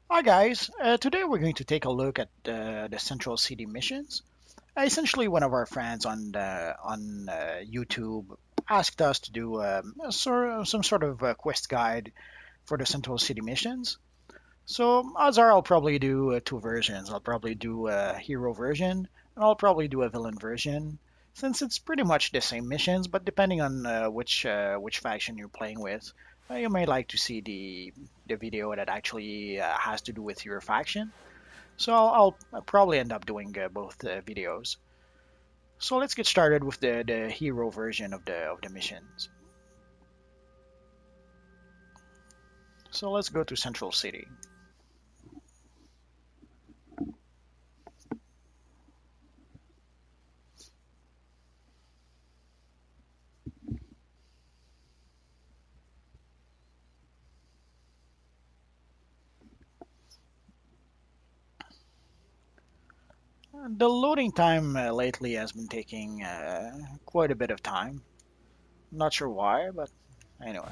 Hi guys, today we're going to take a look at the Central City missions. Essentially, one of our friends on YouTube asked us to do some sort of quest guide for the Central City missions. So odds are I'll probably do two versions. I'll probably do a hero version, and I'll probably do a villain version, since it's pretty much the same missions, but depending on which faction you're playing with, you may like to see the video that actually has to do with your faction. So I'll probably end up doing both videos. So let's get started with the hero version of the missions. So let's go to Central City. The loading time lately has been taking quite a bit of time. Not sure why, but anyway.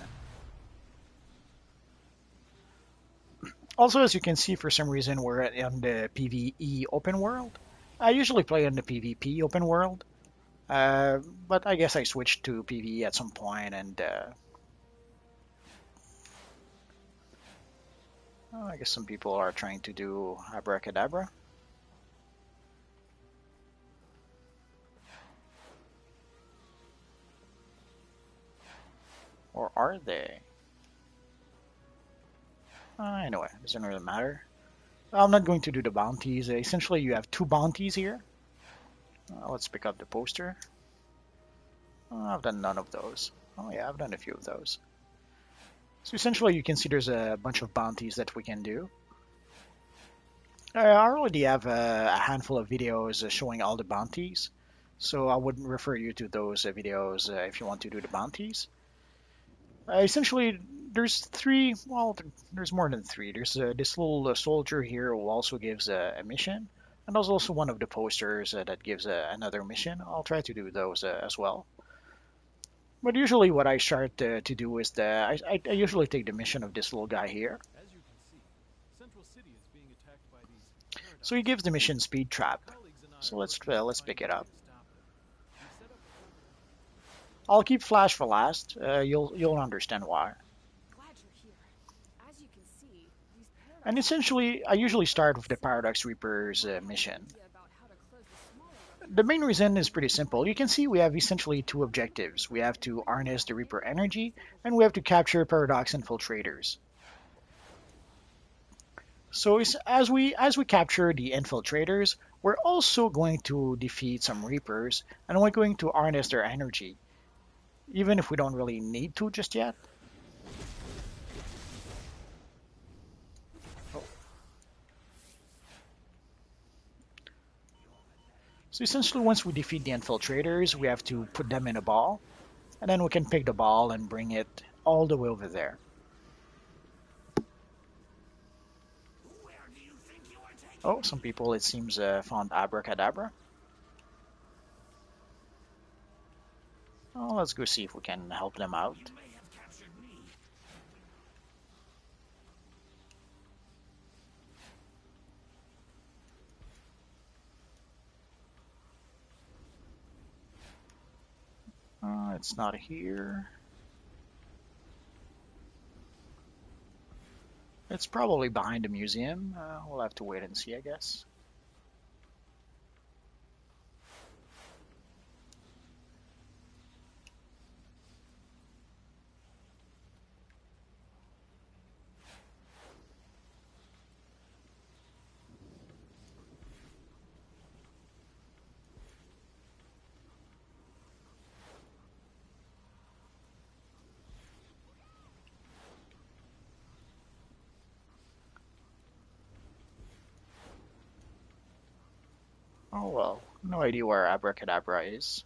Also, as you can see, for some reason, we're on the PvE open world. I usually play on the PvP open world, uh, but I guess I switched to PvE at some point, and I guess some people are trying to do abracadabra, or are they? Anyway, doesn't really matter. I'm not going to do the bounties. Essentially, you have two bounties here. Let's pick up the poster. I've done none of those. Oh yeah, I've done a few of those. So essentially, you can see there's a bunch of bounties that we can do. I already have a handful of videos showing all the bounties, so I would refer you to those videos if you want to do the bounties. Essentially, there's three. Well, there's more than three. There's this little soldier here who also gives a mission, and there's also one of the posters that gives another mission. I'll try to do those as well. But usually, what I start to do is I usually take the mission of this little guy here. As you can see, Central City is being attacked by these So he gives the mission speed My trap. colleagues and I So are working to let's find pick a it way up. to stop them. We've set up a program. I'll keep flash for last. You'll understand why. Glad you're here. As you can see, these And paradox reapers are essentially, I all usually over the start with the place. Paradox You Reapers might have an mission. idea about how to close the smaller The weapons, main reason is pretty but simple. before You you can can see we use have them, essentially two Paradox objectives. We reapers have are to everywhere. harness the Reaper Anyone can energy, stumble and we through have them. to capture Paradox infiltrators. So as we capture the infiltrators, we're also going to defeat some Reapers, and we're going to harness their energy, even if we don't really need to just yet. Oh. So essentially, once we defeat the infiltrators, we have to put them in a ball, and then we can pick the ball and bring it all the way over there. Oh, some people it seems found abracadabra. Oh, let's go see if we can help them out. It's not here. It's probably behind the museum. We'll have to wait and see, I guess. Oh well, no idea where abracadabra is.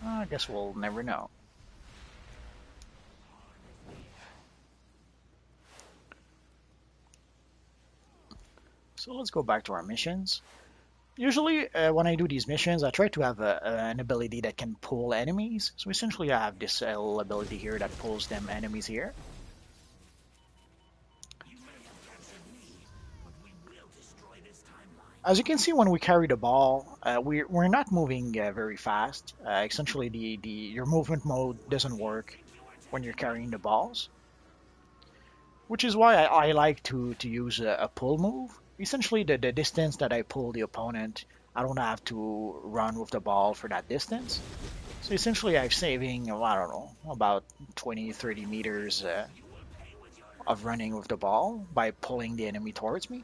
I guess we'll never know. So let's go back to our missions. Usually, when I do these missions, I try to have an ability that can pull enemies. So essentially, I have this little ability here that pulls them enemies here. As you can see, when we carry the ball, we're not moving very fast. Essentially, the your movement mode doesn't work when you're carrying the balls, which is why I like to use a pull move. Essentially, the distance that I pull the opponent, I don't have to run with the ball for that distance. So essentially, I'm saving, I don't know, about 20, 30 meters of running with the ball by pulling the enemy towards me.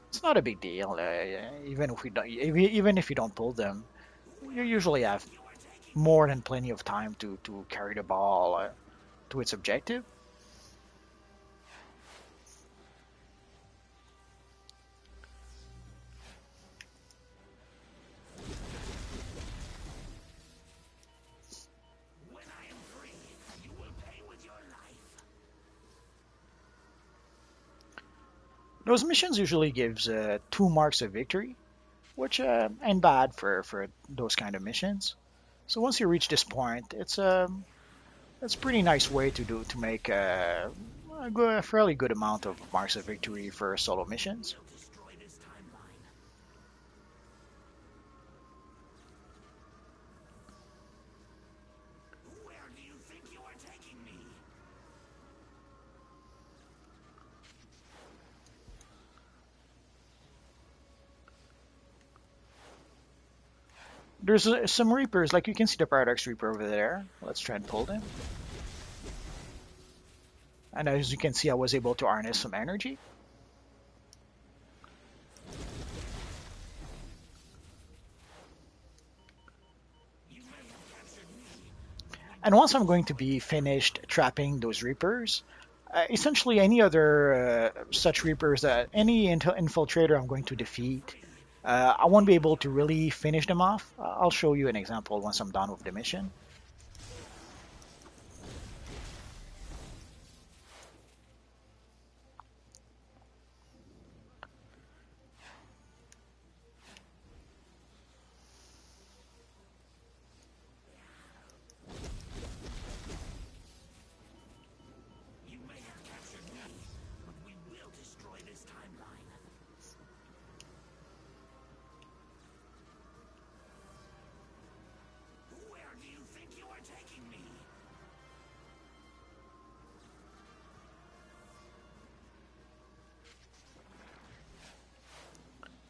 It's not a big deal, even if we don't, even if you don't pull them, you usually have more than plenty of time to carry the ball to its objective. Those missions usually gives 2 marks of victory, which ain't bad for those kind of missions. So once you reach this point, it's a pretty nice way to make a fairly good amount of marks of victory for solo missions. There's some Reapers, like you can see the Paradox Reaper over there. Let's try and pull them. And as you can see, I was able to harness some energy. And once I'm going to be finished trapping those Reapers, essentially any other such Reapers that any infiltrator I'm going to defeat, I won't be able to really finish them off. I'll show you an example once I'm done with the mission.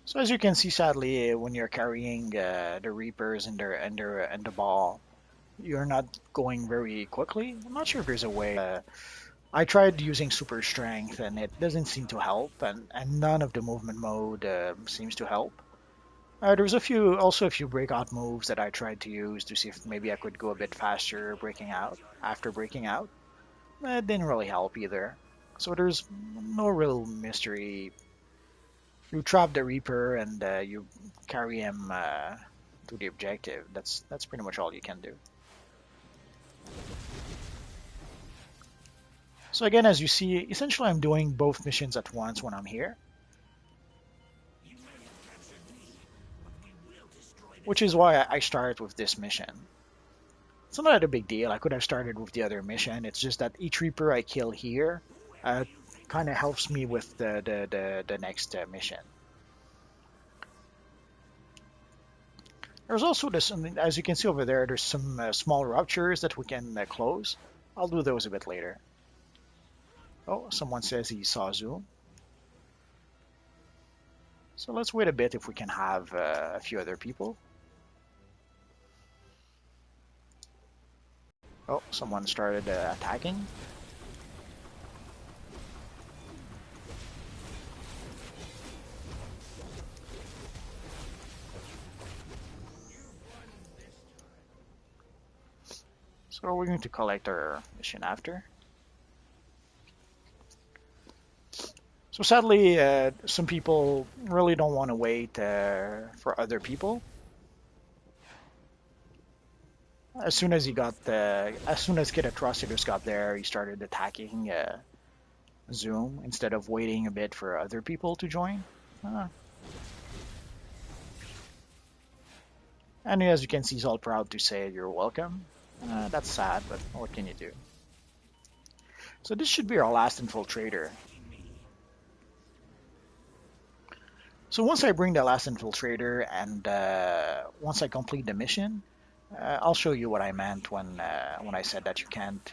So as you can see, sadly, when you're carrying the Reapers and the ball, you're not going very quickly. I'm not sure if there's a way. I tried using super strength and it doesn't seem to help, and none of the movement mode seems to help. There's also a few breakout moves that I tried to use to see if maybe I could go a bit faster breaking out after breaking out. It didn't really help either. So there's no real mystery. You trap the Reaper and you carry him to the objective. That's pretty much all you can do. So again, as you see, essentially I'm doing both missions at once when I'm here, which is why I started with this mission. It's not a big deal. I could have started with the other mission. It's just that each Reaper I kill here uh, kind of helps me with the next mission. There's also this, as you can see over there, there's some small ruptures that we can close. I'll do those a bit later. Oh, someone says he saw Zoom. So let's wait a bit if we can have a few other people. Oh, someone started attacking. So we're going to collect our mission after. So sadly, some people really don't want to wait for other people. As soon as Kid Atrocitus got there, he started attacking Zoom instead of waiting a bit for other people to join. Uh, And as you can see, he's all proud to say you're welcome. That's sad, but what can you do? So this should be our last infiltrator. So once I bring the last infiltrator and once I complete the mission, I'll show you what I meant when I said that you can't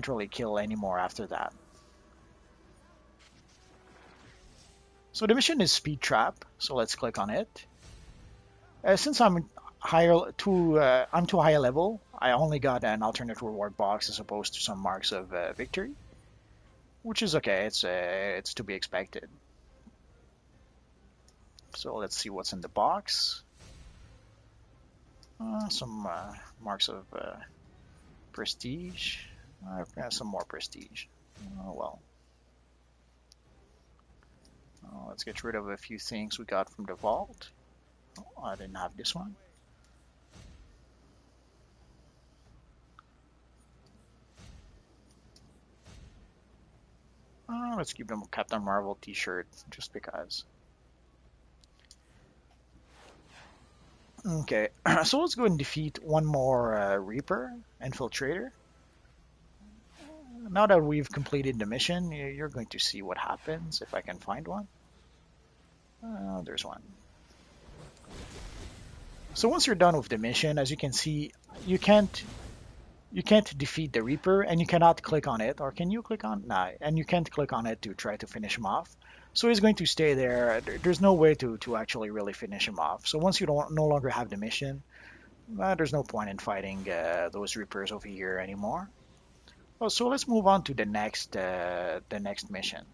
really kill anymore after that. So the mission is Speed Trap. So let's click on it. Since I'm too high a level, I only got an alternate reward box as opposed to some marks of victory, which is okay. It's to be expected. So let's see what's in the box. Some marks of prestige. Some more prestige. Oh well. Let's get rid of a few things we got from the vault. Oh, I didn't have this one. Let's give them a Captain Marvel t-shirt just because. Okay, so let's go and defeat one more Reaper Infiltrator. Now that we've completed the mission, you're going to see what happens if I can find one. There's one. So once you're done with the mission, as you can see, you can't defeat the Reaper, and you cannot click on it, or can you click on? Nah, and you can't click on it to try to finish him off. So he's going to stay there. There's no way to actually really finish him off. So once you no longer have the mission, there's no point in fighting those Reapers over here anymore. Oh, so let's move on to the next mission.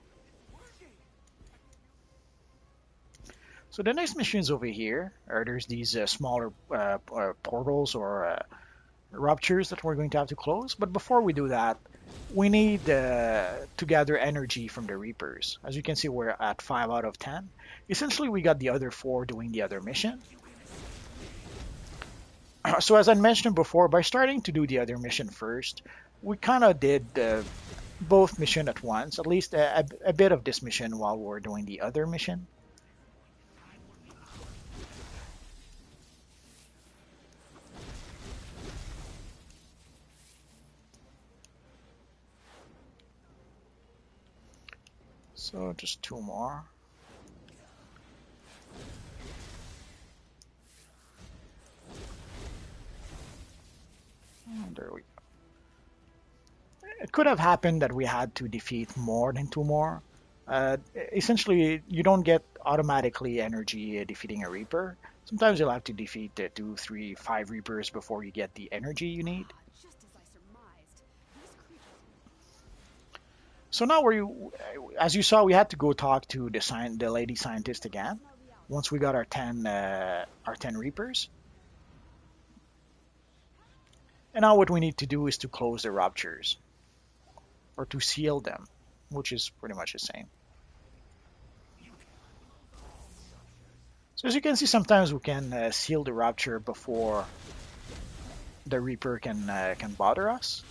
So the next mission is over here. There's these smaller portals or ruptures that we're going to have to close. But before we do that, we need to gather energy from the Reapers. As you can see, we're at 5 out of 10. Essentially, we got the other 4 doing the other mission. So as I mentioned before, by starting to do the other mission first, we kind of did both mission at once, at least a bit of this mission while we're doing the other mission. So just 2 more. And there we go. It could have happened that we had to defeat more than 2 more. Essentially, you don't get automatically energy defeating a Reaper. Sometimes you'll have to defeat 2, 3, 5 Reapers before you get the energy you need. Just as I surmised, these creatures. So now as you saw, we had to go talk to the lady scientist again. Once we got our 10 Reapers. And now what we need to do is to close the ruptures. Or to seal them, which is pretty much the same. So as you can see, sometimes we can seal the rupture before the Reaper can bother us.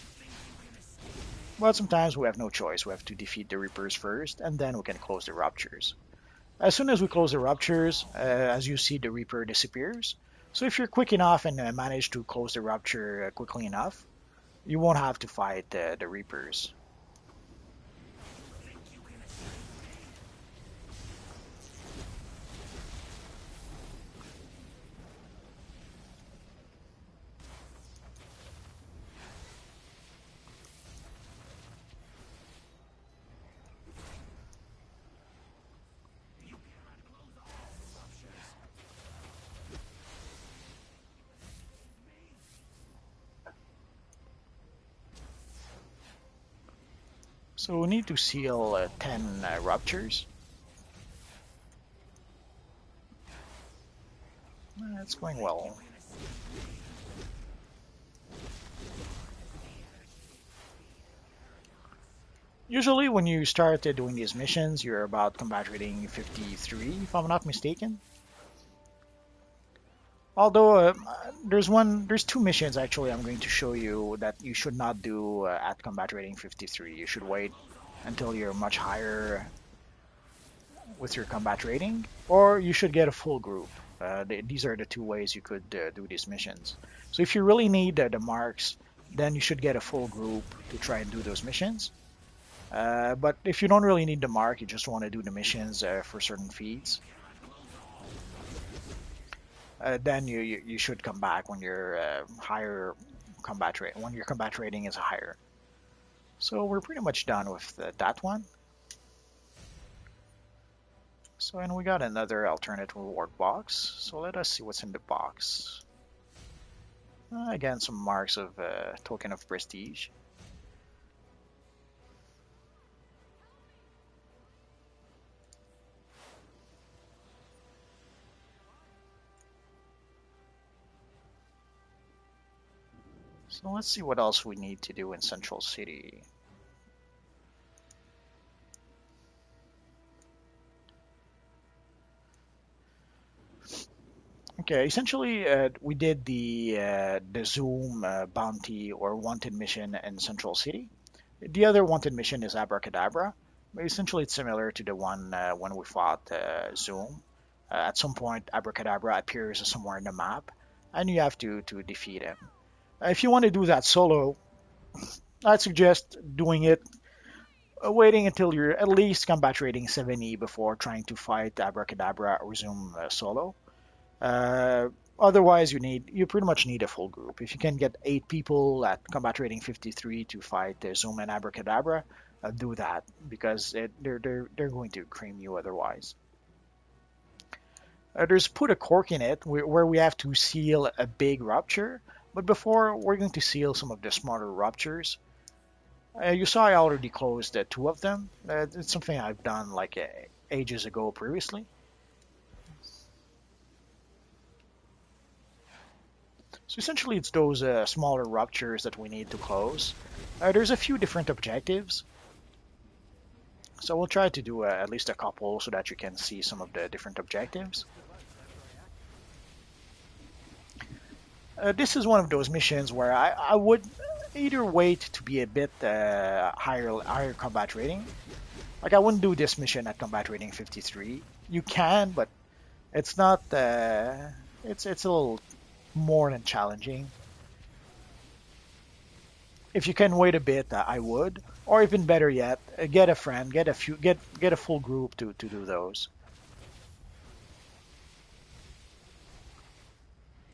But sometimes we have no choice. We have to defeat the Reapers first, and then we can close the ruptures. As soon as we close the ruptures, as you see, the Reaper disappears. So if you're quick enough and manage to close the rupture quickly enough, you won't have to fight the Reapers. So we need to seal 10 ruptures. It's going well. Usually when you start doing these missions, you're about combat rating 53, if I'm not mistaken. Although there's 2 missions actually I'm going to show you that you should not do at combat rating 53. You should wait until you're much higher with your combat rating, or you should get a full group. These are the two ways you could do these missions. So if you really need the marks, then you should get a full group to try and do those missions. But if you don't really need the mark, you just want to do the missions for certain feats, then you should come back when your higher combat rate when your combat rating is higher. So we're pretty much done with that one. So and we got another alternate reward box. So let us see what's in the box. Again, some marks of token of prestige. So let's see what else we need to do in Central City. Okay, essentially, we did the Zoom bounty or wanted mission in Central City. The other wanted mission is Abracadabra. Essentially, it's similar to the one when we fought Zoom. At some point, Abracadabra appears somewhere in the map, and you have to defeat him. If you want to do that solo, I'd suggest doing it, waiting until you're at least combat rating 70 before trying to fight Abracadabra or Zoom solo. Uh, Otherwise, you pretty much need a full group. If you can get 8 people at combat rating 53 to fight Zoom and Abracadabra, do that because they're going to cream you otherwise. There's put a cork in it where we have to seal a big rupture, but before we're going to seal some of the smaller ruptures. You saw I already closed 2 of them. It's something I've done like ages ago previously. So essentially, it's those smaller ruptures that we need to close. There's a few different objectives, so we'll try to do at least a couple so that you can see some of the different objectives. This is one of those missions where I would either wait to be a bit higher combat rating. Like I wouldn't do this mission at combat rating 53. You can, but it's not. It's a little more than challenging. If you can wait a bit, I would. Or even better yet, get a friend, get a full group to do those.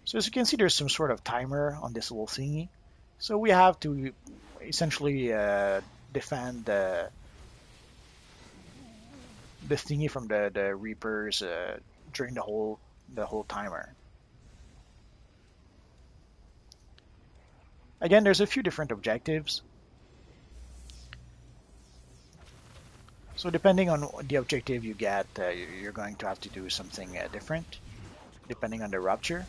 So as you can see, there's some sort of timer on this little thingy. So we have to essentially defend the thingy from the Reapers during the whole timer. Again, there's a few different objectives. So depending on the objective you get, you're going to have to do something different, depending on the rupture.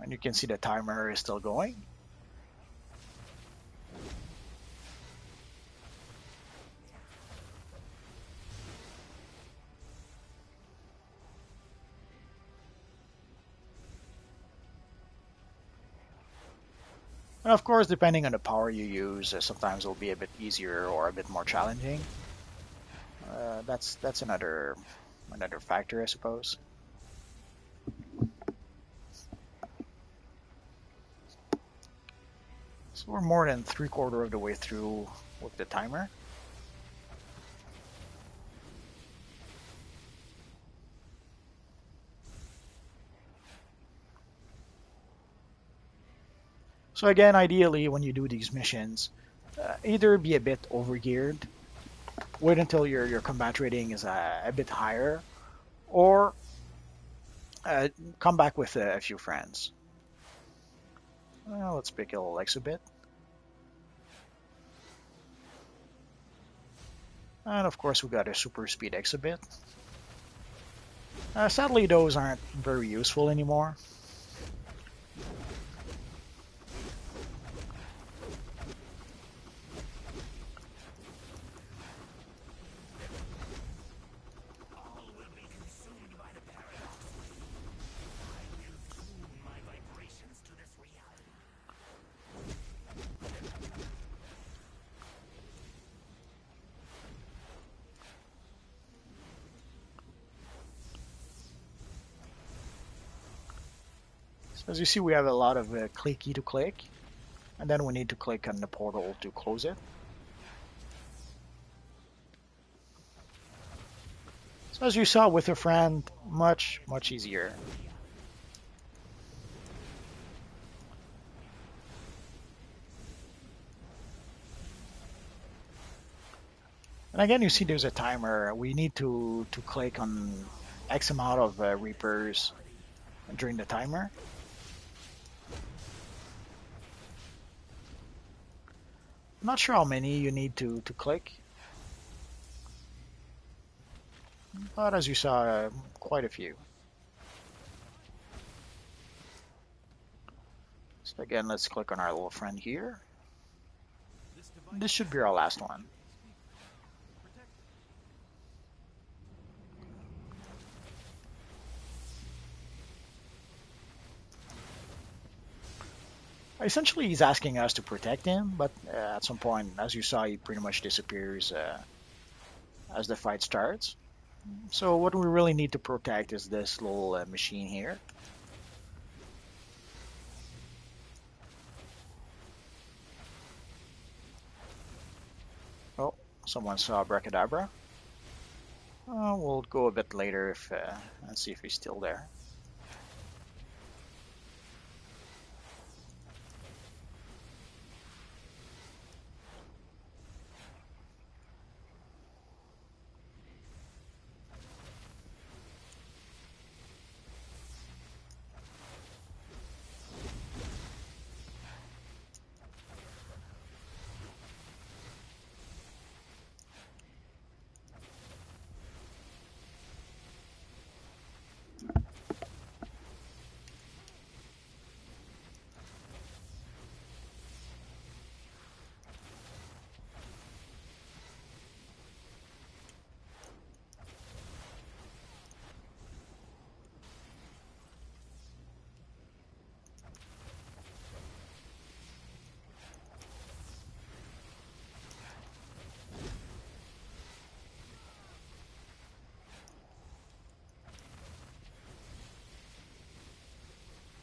And you can see the timer is still going. And of course, depending on the power you use, sometimes it'll be a bit easier or a bit more challenging. That's another factor, I suppose. So we're more than 3/4 of the way through with the timer. So again, ideally, when you do these missions, either be a bit overgeared, wait until your combat rating is a bit higher, or come back with a few friends. Let's pick a little exhibit. And of course, we got a super speed exhibit. Sadly, those aren't very useful anymore. As you see, we have a lot of clicky to click, and then we need to click on the portal to close it. So as you saw with a friend, much easier. And again, you see there's a timer. We need to click on X amount of Reapers during the timer. I'm not sure how many you need to click, but as you saw, quite a few. So again, let's click on our little friend here. This should be our last one. Essentially, he's asking us to protect him, but at some point, as you saw, he pretty much disappears as the fight starts. So what we really need to protect is this little machine here. Oh, someone saw Abracadabra. We'll go a bit later if and see if he's still there.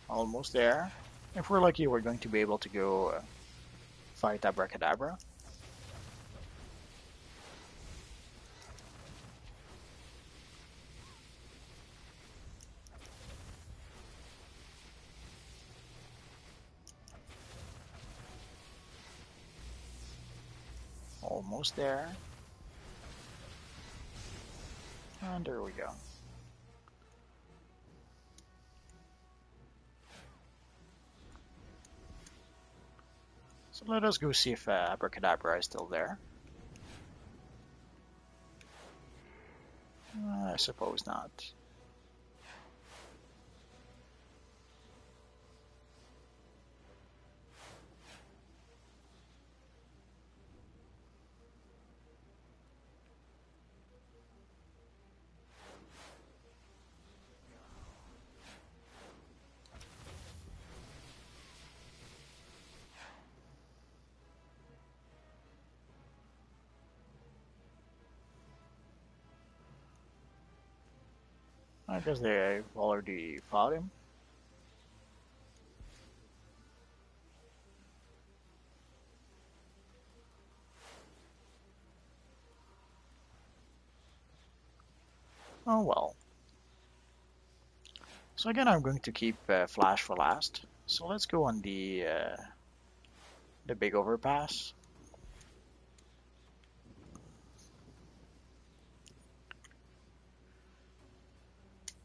Almost there. If we're lucky, we're going to be able to go fight Abracadabra. Almost there. And there we go. So let us go see if Abracadabra is still there. I suppose not. I guess they've already fought him. Oh well. So again, I'm going to keep Flash for last. So let's go on the big overpass.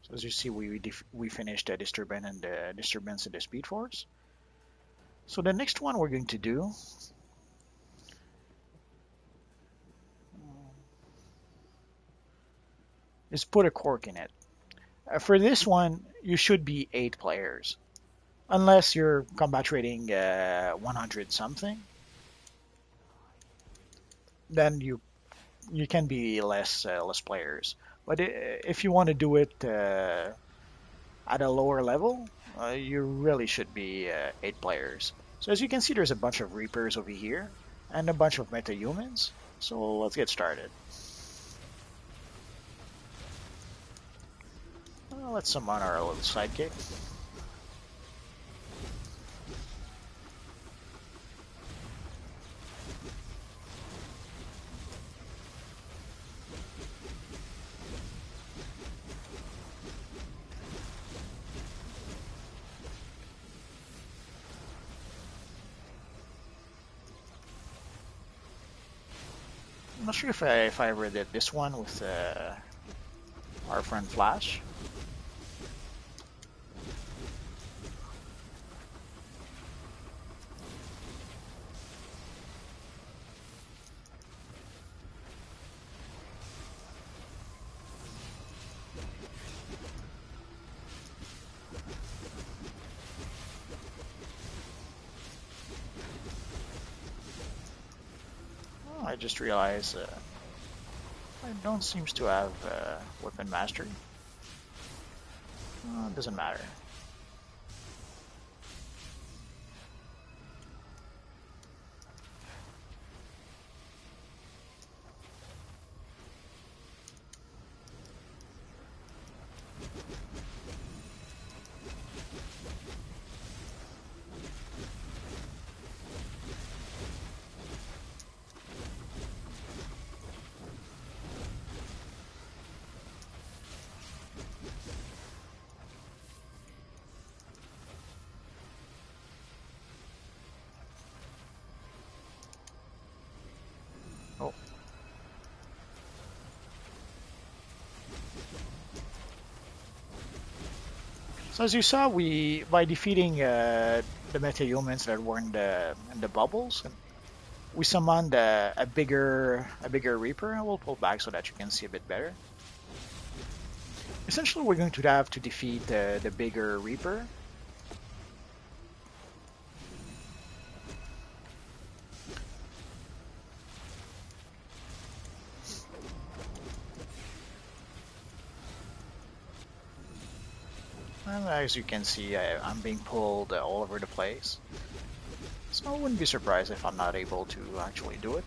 So as you see, we finished the Disturbance and the Speed Force. So the next one we're going to do is put a cork in it. For this one, you should be 8 players, unless your combat rating 100 something. Then you can be less players. But if you want to do it at a lower level, you really should be 8 players. So as you can see, there's a bunch of Reapers over here and a bunch of meta-humans. So let's get started. Let's summon our little sidekick. not sure if I ever did this one with our friend Flash. Oh, I just realized I don't seems to have weapon mastery. It doesn't matter. Oh. So as you saw, we by defeating the metahumans that were in the bubbles, we summoned a bigger Reaper. I will pull back so that you can see a bit better. Essentially, we're going to have to defeat the bigger Reaper. And as you can see, I'm being pulled all over the place. So I wouldn't be surprised if I'm not able to actually do it.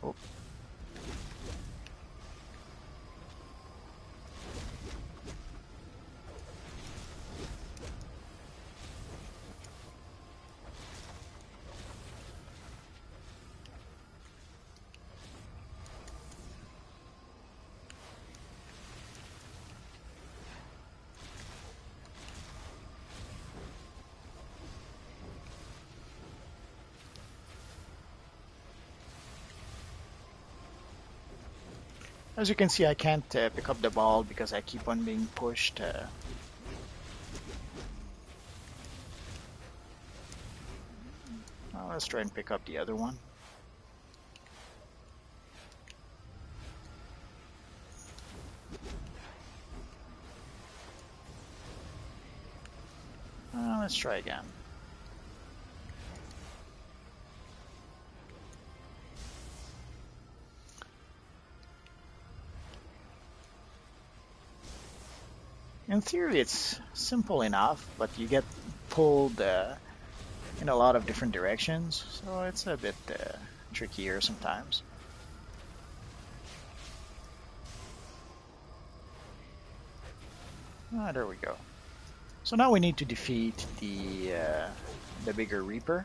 Oh. As you can see, I can't pick up the ball because I keep on being pushed. Well, let's try and pick up the other one. Let's try again. In theory, it's simple enough, but you get pulled in a lot of different directions, so it's a bit trickier sometimes. Ah, there we go. So now we need to defeat the bigger Reaper.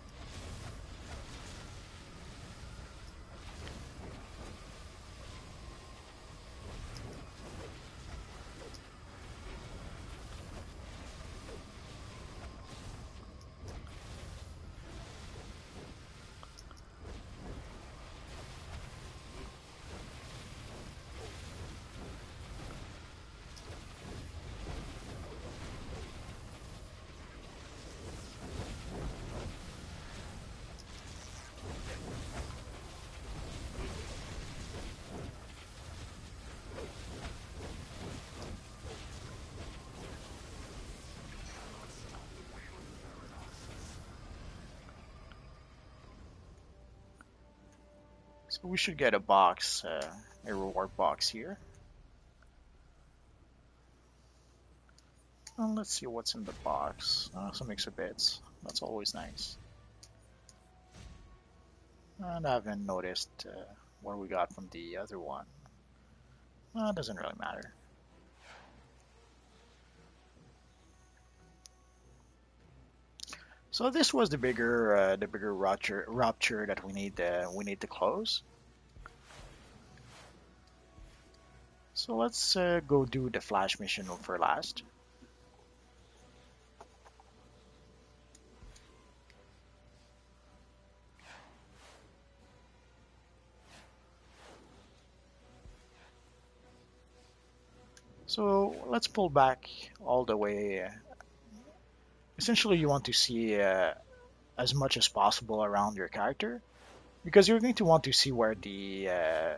So we should get a box, a reward box here. Well, let's see what's in the box. Some exhibits. That's always nice. And I haven't noticed what we got from the other one. It doesn't really matter. So this was the bigger rupture that we need to close. So let's go do the flash mission for last. So let's pull back all the way. Essentially, you want to see as much as possible around your character, because you're going to want to see where the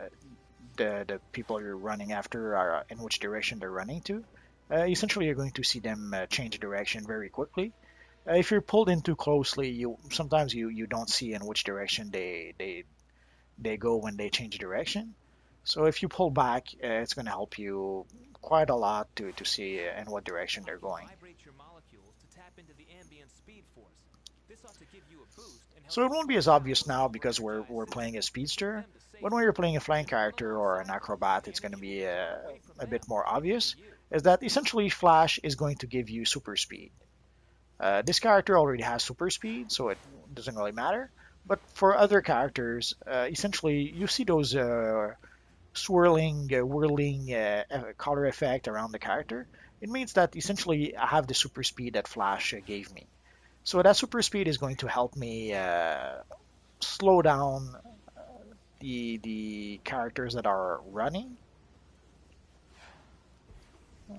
people you're running after are, in which direction they're running to. Essentially, you're going to see them change direction very quickly. If you're pulled in too closely, you don't see in which direction they go when they change direction. So if you pull back, it's going to help you quite a lot to see in what direction they're going. Vibrate your molecules to tap into the ambient speed force. This ought to give you a boost and help So it you won't be slow as down obvious or now because re-energize we're playing a systems speedster. for them to But save when you. you're playing a flying If the level character or goes an up, acrobat, the it's going to energy be will flow away from a them bit more and into obvious. you. Is that essentially Flash is going to give you super speed. This character already has super speed, so it doesn't really matter. But for other characters, essentially you see those swirling, whirling color effect around the character. It means that essentially I have the super speed that Flash gave me. So that super speed is going to help me slow down the characters that are running.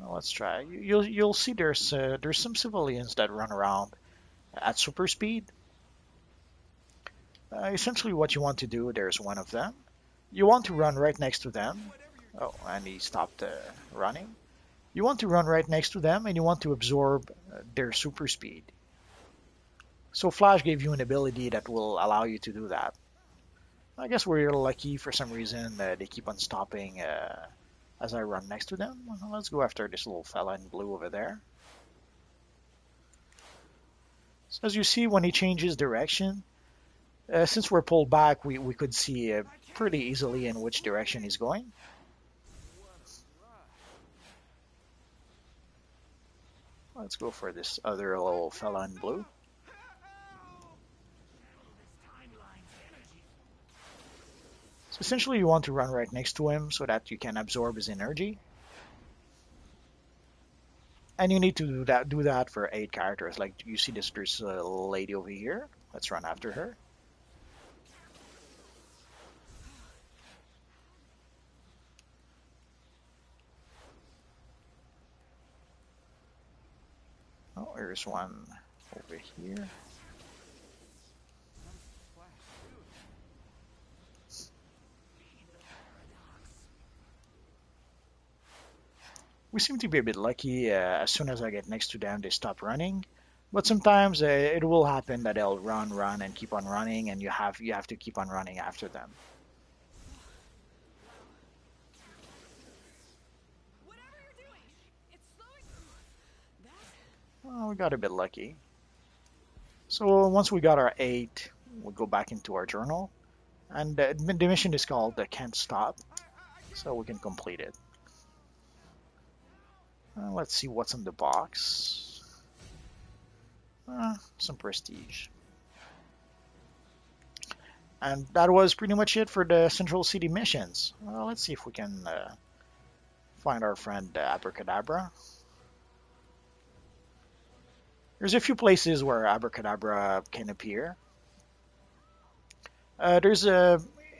Let's try. You'll see there's some civilians that run around at super speed. Essentially, what you want to do, there's one of them. You want to run right next to them. Oh, and he stopped running. You want to run right next to them, and you want to absorb their super speed. So Flash gave you an ability that will allow you to do that. I guess we're lucky for some reason they keep on stopping as I run next to them. Let's go after this little fella in blue over there. So as you see, when he changes direction, since we're pulled back, we could see pretty easily in which direction he's going. Let's go for this other little fella in blue. So essentially, you want to run right next to him so that you can absorb his energy. And you need to do that for 8 characters. Like you see there's a lady over here. Let's run after her. Oh, there's one over here. We seem to be a bit lucky. As soon as I get next to them, they stop running. But sometimes it will happen that they'll run, and keep on running, and you have to keep on running after them. Whatever you're doing, it's slowing. That Well, we got a bit lucky. So once we got our 8, we go back into our journal, and the mission is called Can't Stop, so we can complete it. Let's see what's in the box. Some prestige. And that was pretty much it for the Central City missions. Let's see if we can find our friend Abracadabra. There's a few places where Abracadabra can appear. There's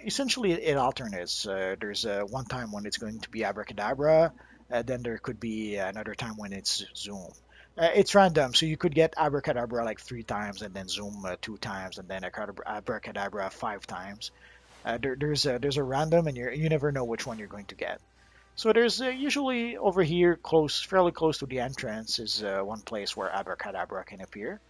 essentially it alternates. There's one time when it's going to be Abracadabra, then there could be another time when it's Zoom. It's random, so you could get Abracadabra like 3 times, and then Zoom 2 times, and then Abracadabra 5 times. There's a random, and you never know which one you're going to get. So there's usually over here, fairly close to the entrance, is one place where Abracadabra can appear.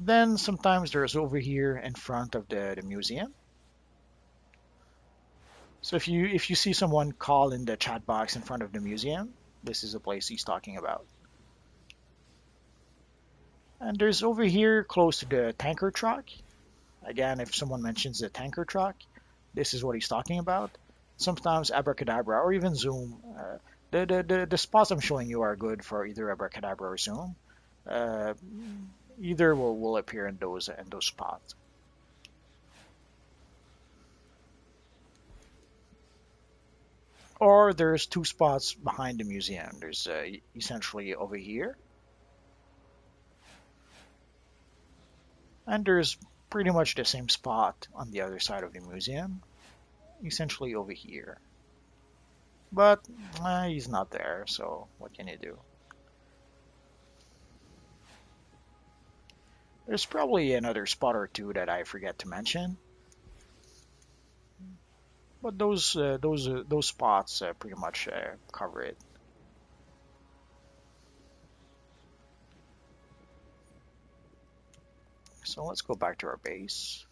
Then sometimes there's over here in front of the museum. So if you see someone call in the chat box in front of the museum, this is the place he's talking about. And there's over here close to the tanker truck. Again, if someone mentions the tanker truck, this is what he's talking about. Sometimes abracadabra or even zoom. The spots I'm showing you are good for either abracadabra or zoom. Uh, Either will appear in those spots. Or there's two spots behind the museum. There's essentially over here, and there's pretty much the same spot on the other side of the museum, essentially over here. But he's not there, so what can you do? There's probably another spot or two that I forget to mention, but those spots pretty much cover it. So let's go back to our base.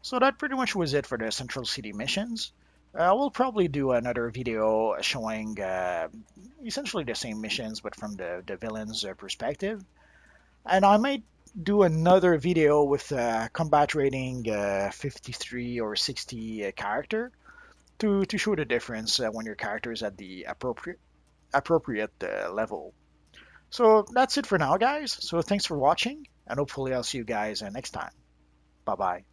So that pretty much was it for the Central City missions. We'll probably do another video showing essentially the same missions, but from the villain's perspective. And I might do another video with combat rating 53 or 60 character to show the difference when your character is at the appropriate level. So that's it for now, guys. So thanks for watching, and hopefully I'll see you guys next time. Bye bye.